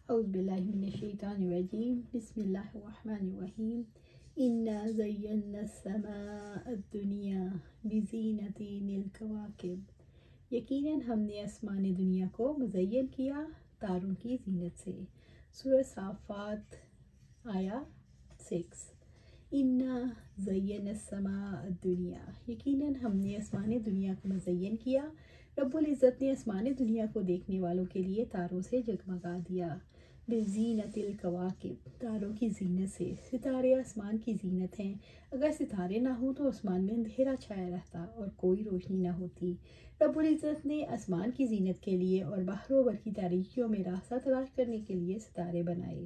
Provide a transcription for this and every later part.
اعوذ باللہ من الشیطان الرجیم بسم اللہ الرحمن الرحیم انا زینا السماء الدنیا بزینۃ الکواکب، یقیناً ہم نے آسمان دنیا کو مزین کیا تاروں کی زینت سے۔ سورہ صافات آیا 6۔ انا زینا السماء الدنیا، یقیناً ہم نے آسمان دنیا کو مزین کیا۔ رب العزت نے آسمان دنیا کو دیکھنے والوں کے لیے تاروں سے جگمگا دیا۔ بزینۃ الکواکب، تاروں کی زینت سے۔ ستارے آسمان کی زینت ہیں۔ اگر ستارے نہ ہوں تو آسمان میں اندھیرا چھایا رہتا اور کوئی روشنی نہ ہوتی۔ رب العزت نے آسمان کی زینت کے لیے اور بحر و بر کی تاریکیوں میں راستہ تلاش کرنے کے لیے ستارے بنائے،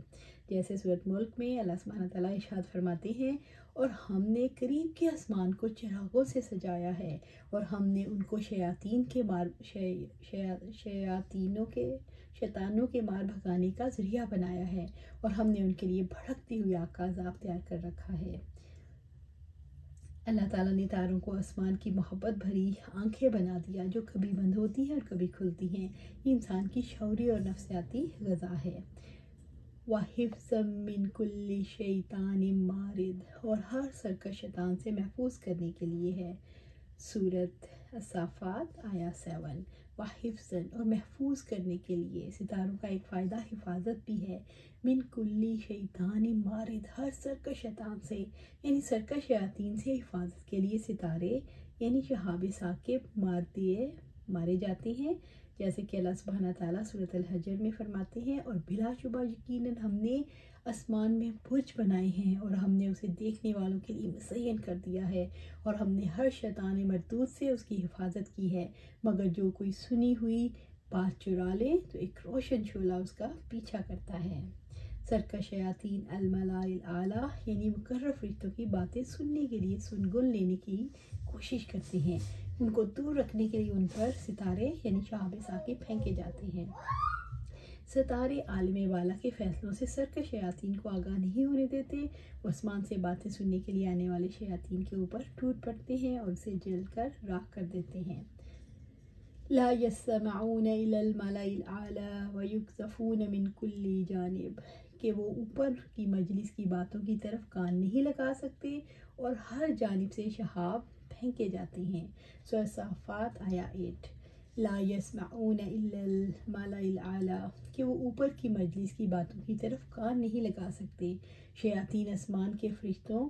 جیسے سورۃ ملک میں اللہ سبحانہ تعالیٰ ارشاد فرماتے ہیں، اور ہم نے قریب کے آسمان کو چراغوں سے سجایا ہے، اور ہم نے ان کو شیطانوں کے مار بھگانے کا ذریعہ بنایا ہے، اور ہم نے ان کے لیے بھڑکتی ہوئی آگ کا عذاب تیار کر رکھا ہے۔ اللہ تعالیٰ نے تاروں کو آسمان کی محبت بھری آنکھیں بنا دیا، جو کبھی بند ہوتی ہیں اور کبھی کھلتی ہیں۔ یہ انسان کی شعوری اور نفسیاتی غذا ہے۔ وَحِفْظًا مِّن كُلِّ شَيْطَانٍ مَارِدٍ، اور ہر سرکش شیطان سے محفوظ کرنے کے لیے ہے۔ سورۃ الصافات آیا 7۔ وَحِفْظًا، اور محفوظ کرنے کے لیے۔ ستاروں کا ایک فائدہ حفاظت بھی ہے۔ من کلی شیطان مارد، ہر سرکش شیطان سے، یعنی سرکش شیاطین سے حفاظت کے لیے ستارے یعنی شہاب ثاقب مارے جاتے ہیں، جیسے کہ اللہ سبحانہ تعالیٰ سورۃ الحجر میں فرماتے ہیں، اور بلا شبہ یقیناً ہم نے آسمان میں برج بنائے ہیں، اور ہم نے اسے دیکھنے والوں کے لیے مزین کر دیا ہے، اور ہم نے ہر شیطان مردود سے اس کی حفاظت کی ہے، مگر جو کوئی سنی ہوئی بات چرا لے تو ایک روشن شعلہ اس کا پیچھا کرتا ہے۔ سرکش شیاطین الملاء الاعلیٰ یعنی مقرر فرشتوں کی باتیں سننے کے لیے سنگن لینے کی کوشش کرتے ہیں، ان کو دور رکھنے کے لیے ان پر ستارے یعنی شہاب ثاقب پھینکے جاتے ہیں۔ ستارے عالم والا کے فیصلوں سے سرکش شیاطین کو آگاہ نہیں ہونے دیتے، وہ آسمان سے باتیں سننے کے لیے آنے والے شیاطین کے اوپر ٹوٹ پڑتے ہیں اور اسے جل کر راکھ کر دیتے ہیں۔ لا يستمعون الى الملأ الاعلى ويقذفون من كل جانب، کہ وہ اوپر کی مجلس کی باتوں کی طرف کان نہیں لگا سکتے اور ہر جانب سے شہاب پھینکے جاتے ہیں۔ سورہ صافات آیا 8۔ لا يسمعون الا الملأ الاعلى، کہ وہ اوپر کی مجلس کی باتوں کی طرف کان نہیں لگا سکتے۔ شیاطین آسمان کے فرشتوں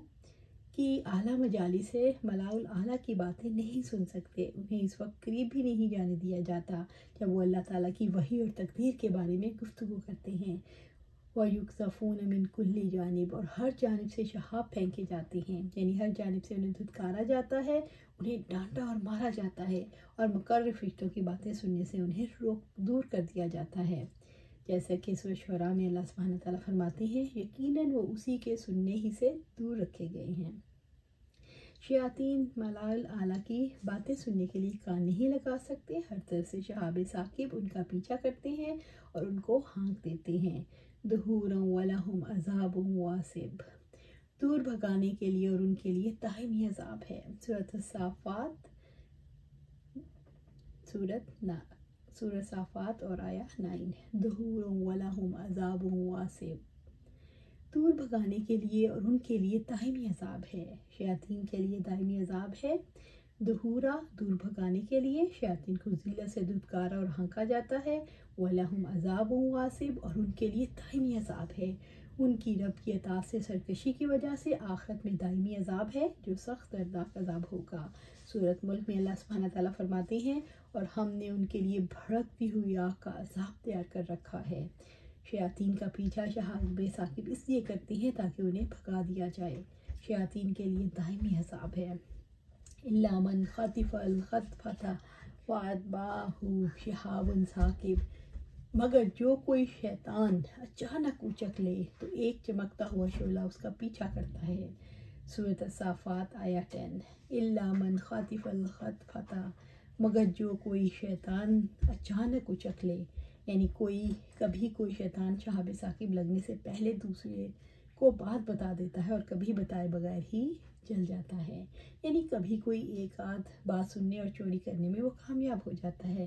کی اعلیٰ مجالس سے ملاء الاعلیٰ کی باتیں نہیں سن سکتے، انہیں اس وقت قریب بھی نہیں جانے دیا جاتا جب وہ اللہ تعالیٰ کی وحی اور تقدیر کے بارے میں گفتگو کرتے ہیں۔ وَيُقْذَفُونَ مِن كُلِّ جانب، اور ہر جانب سے شہاب پھینکے جاتے ہیں، یعنی ہر جانب سے انہیں دھتکارا جاتا ہے، انہیں ڈانٹا اور مارا جاتا ہے، اور مقرر فرشتوں کی باتیں سننے سے انہیں دور کر دیا جاتا ہے، جیسا کہ سورہ شعراء میں اللہ سبحانہ تعالیٰ فرماتے ہیں، یقیناً وہ اسی کے سننے ہی سے دور رکھے گئے ہیں۔ شیاطین ملاء الاعلیٰ کی باتیں سننے کے لیے کان نہیں لگا سکتے، ہر طرف سے شہاب ثاقب ان کا پیچھا کرتے ہیں اور ان کو ہانک دیتے ہیں۔ دحورا ولہم عذاب واصب، دور بھگانے کے لیے اور ان کے لیے دائمی عذاب ہے۔ سورۃ الصافات سورہ صافات اور آیا 9۔ دحورا ولہم عذاب واصب، دور بھگانے کے لیے اور ان کے لیے دائمی عذاب ہے۔ شیاطین کے لیے دائمی عذاب ہے۔ دحورا، دور بھگانے کے لیے، شیاطین کو ذلت سے دھتکارا اور ہانکا جاتا ہے۔ وَلَهُمْ عَذَابٌ وَاصِبٌ، اور ان کے لیے دائمی عذاب ہے۔ ان کی رب کی اطاعت سے سرکشی کی وجہ سے آخرت میں دائمی عذاب ہے، جو سخت دردناک عذاب ہوگا۔ سورۃ ملک میں اللہ سبحانہ تعالیٰ فرماتے ہیں، اور ہم نے ان کے لیے بھڑکتی ہوئی آگ کا عذاب تیار کر رکھا ہے۔ شیاطین کا پیچھا شہاب ثاقب اس لیے کرتے ہیں تاکہ انہیں بھگا دیا جائے۔ شیاطین کے لیے دائمی عذاب ہے۔ إِلَّا مَنْ خَطِفَ الْخَطْفَةَ فَأَتْبَعَهُ شِهَابٌ ثَاقِبٌ، مگر جو کوئی شیطان اچانک اچک لے تو ایک چمکتا ہوا شعلہ اس کا پیچھا کرتا ہے۔ سورۃ الصافات آیا 10۔ إِلَّا مَنْ خَطِفَ الْخَطْفَةَ، مگر جو کوئی شیطان اچانک اچک لے، یعنی کبھی کوئی شیطان شہاب ثاقب لگنے سے پہلے دوسرے کو بات بتا دیتا ہے اور کبھی بتائے بغیر ہی جل جاتا ہے، یعنی کبھی کوئی ایک آدھ بات سننے اور چوری کرنے میں وہ کامیاب ہو جاتا ہے۔